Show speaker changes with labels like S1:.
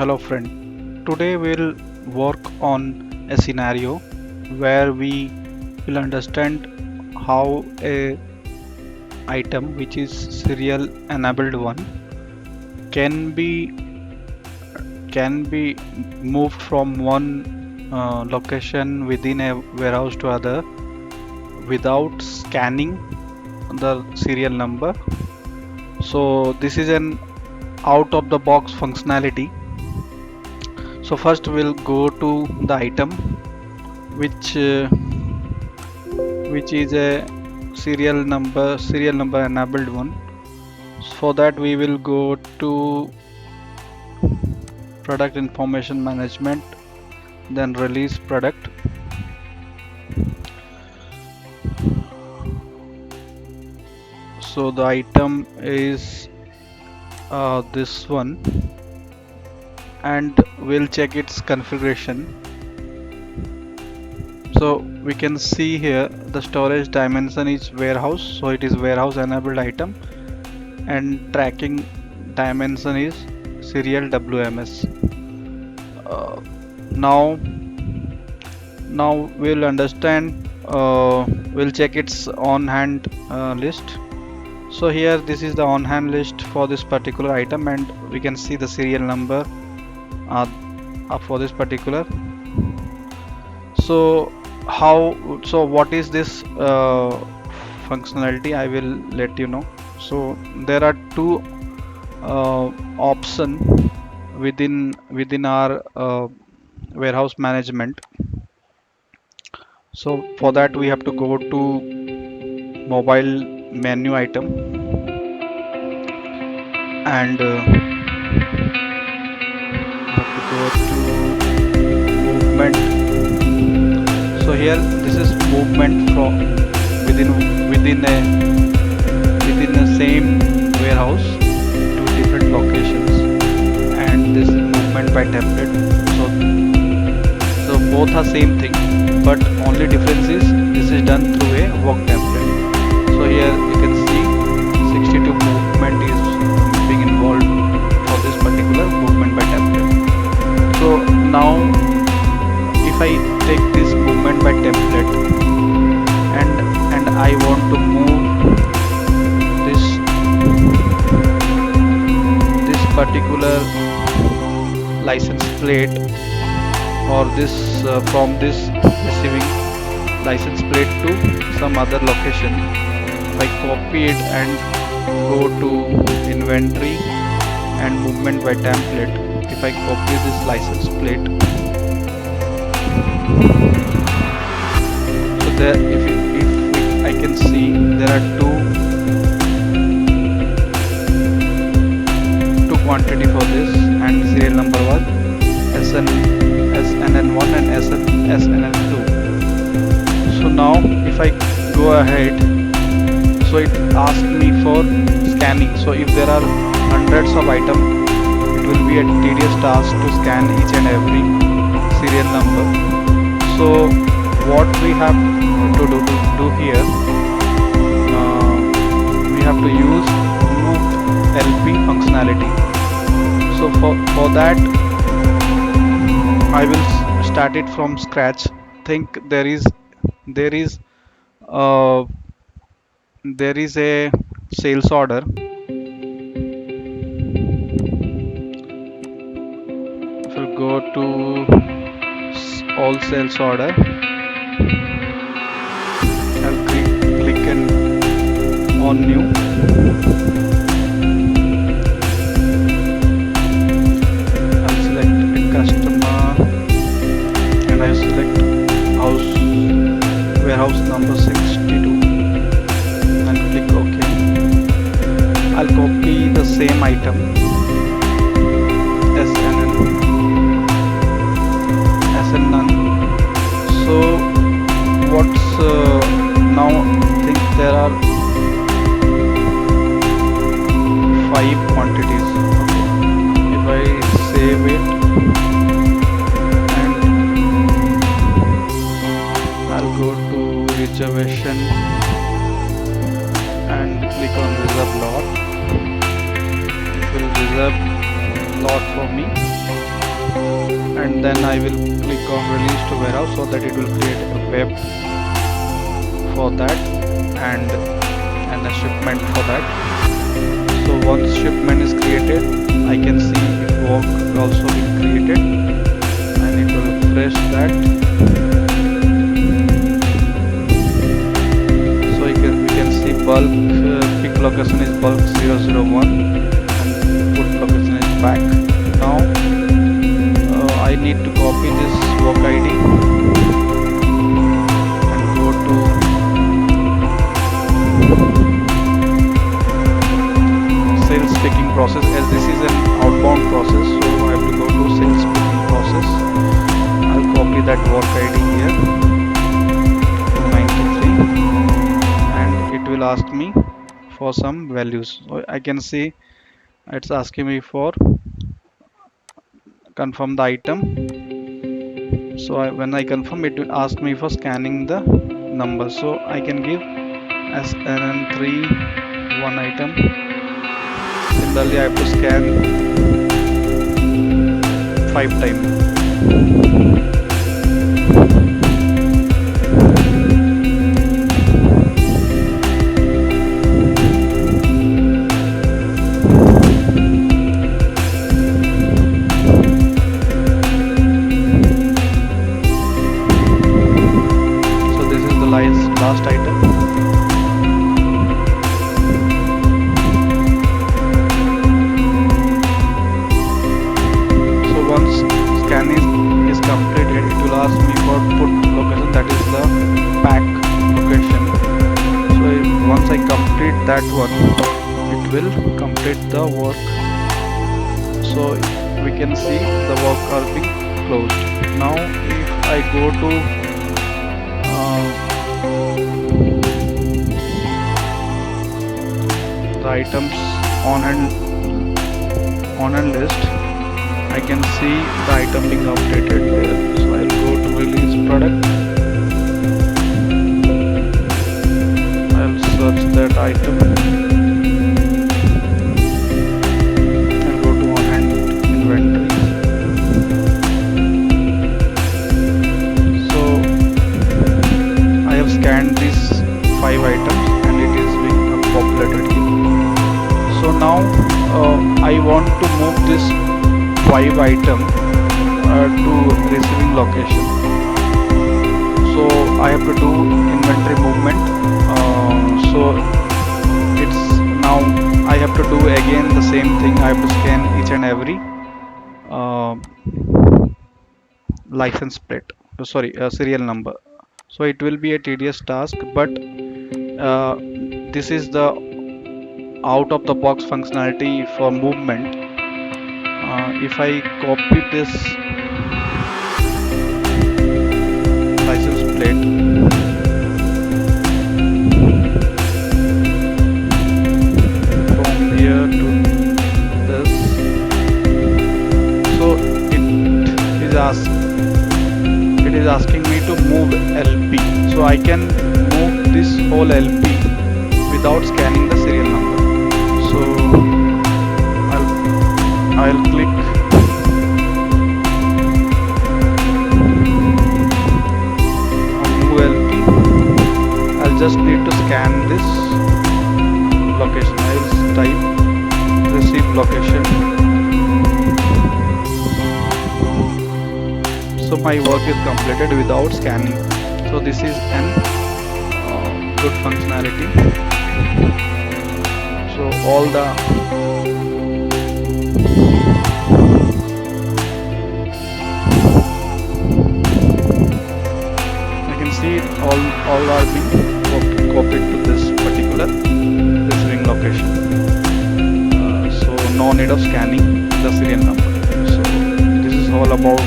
S1: Hello friend. Today we'll work on a scenario where we will understand how a item which is serial enabled one can be moved from one location within a warehouse to other without scanning the serial number. So this is an out of the box functionality. So first we'll go to the item which is a serial number enabled one. For that we will go to product information management, then release product. So the item is this one, and we'll check its configuration. So we can see here the storage dimension is warehouse, so it is warehouse enabled item, and tracking dimension is serial WMS. uh, now we'll understand, we'll check its on hand list. So here this is the on hand list for this particular item, and we can see the serial number uh, for this particular. So what is this functionality, I will let you know. So there are two option within our warehouse management. So for that we have to go to mobile menu item, and have to go to movement. So here this is movement from within within a within the same warehouse to different locations, and this is movement by template. So both are same thing, but only difference is this is done through a work template. So here you can see 62 movement is being involved for this particular movement by template. So now if I take this movement by template, and I want to move this particular license plate, or this from this receiving license plate to some other location, if I copy it and go to inventory and movement by template, if I copy this license plate, so there if I can see there are two quantity for this, and serial number was SNN1 and SNN2. So now if I go ahead, so it asks me for scanning. So if there are hundreds of items, it will be a tedious task to scan each and every serial number. So what we have to do here, we have to use move LP functionality. So for that I will start it from scratch. Think there is uh, a sales order. If you go to all sales order, I'll click on new. I'll select a customer, and I select warehouse number 62 and click OK. I'll copy the same item SNN. So what's now think there are 5 quantities. Okay. If I save it, and I'll go to reservation and click on reserve lot, it will reserve lot for me. and then I will click on release to warehouse so that it will create a web for that and a shipment for that. So once shipment is created, I can see if work also been created, and it will refresh that. So we can see bulk pick location is bulk 001 and put location is back. Now I need to copy this work ID and go to sales picking process, as this is an outbound process, so I have to go to sales picking process. I'll copy that work ID here to 93, and it will ask me for some values. So I can see it's asking me for confirm the item. So when I confirm, it will ask me for scanning the number. So I can give as NN3 one item. Similarly, I have to scan 5 times. So this is the last item. Is completed, it will ask me for put location, that is the pack location. So once I complete that one, it will complete the work. So we can see the work are being closed. Now if I go to the items on hand list, I can see the item being updated there. So I'll go to release product. I'll search that item and go to on hand inventory. So I have scanned these 5 items and it is being populated here. So now I want to move this 5 item to receiving location. So I have to do inventory movement. So it's now I have to do again the same thing. I have to scan each and every license plate, serial number. So it will be a tedious task, but this is the out of the box functionality for movement. If I copy this license plate from here to this, so it is asking me to move LP. So I can move this whole LP without scanning the serial number. So I'll click on move LP. I'll just need to scan this location. I'll type receive location. So my work is completed without scanning. So this is an good functionality. So all the see all are being copied to this particular receiving location. So no need of scanning the serial number. So this is all about